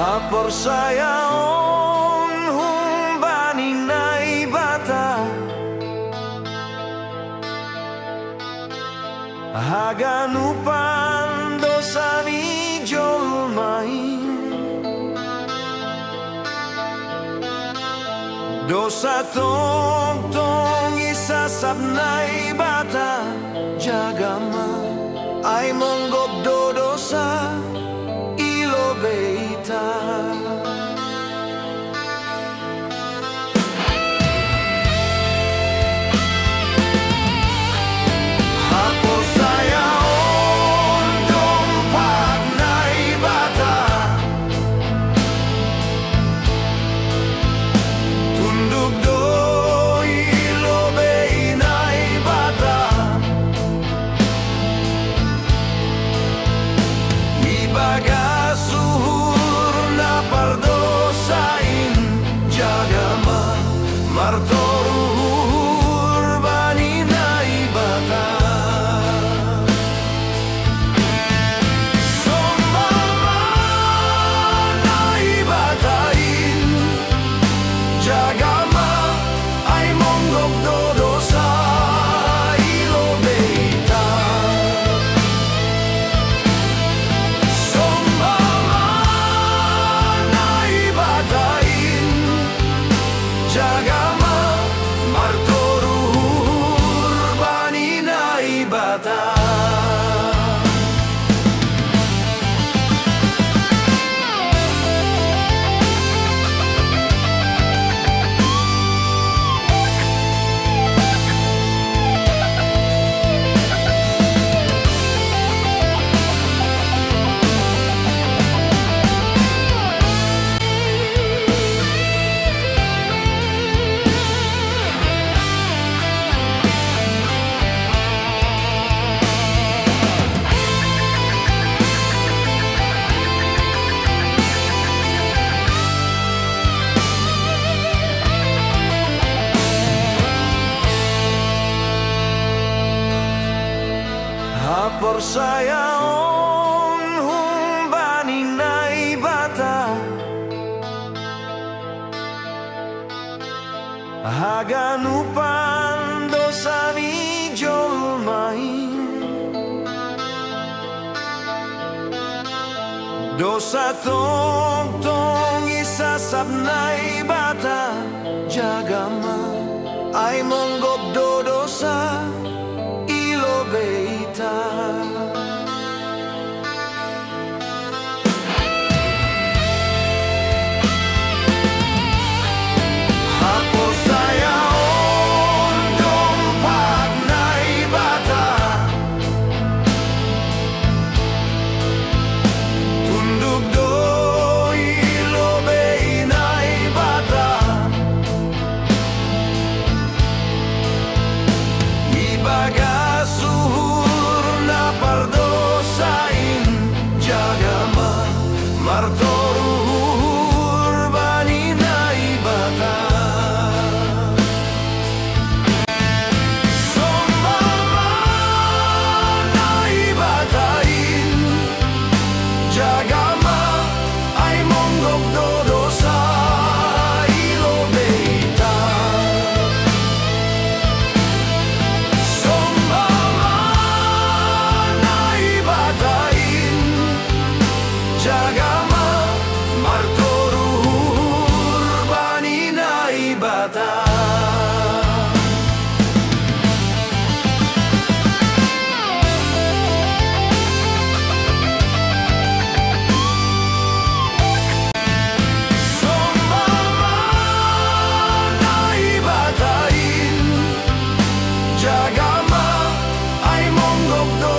Hapor saya on humbani nai bata Haganupan dosa ni jolmai Dosa tong isasap nai bata Jagama ay monggop do dosa ilo beita Hapor saya on dompak nai bata Tunduk do ilo bei nai bata Ibaga suhur na pardosain Jagama martoruhur bani nai bata Sombama nai batain Jagama ay monggok do dosa ilo beita Sombama nai batain Jagama martoruhur bani nai bata Hapor saya on humbani nai bata Haganupan dosa ni jolmai Dosa tong isasap nai bata Jagama ay monggop do dosa ilo beita Hapor saya on dompak nai bata Tunduk do ilo bei nai bata Ibaga suhur na pardosain Jagama martoruhur bani nai bata Sombama nai batain Jagama ay monggok do dosa ilo beita Sombama nai batain Jagama martoruhur bani nai bata Sombama nai batain Jagama ay monggok do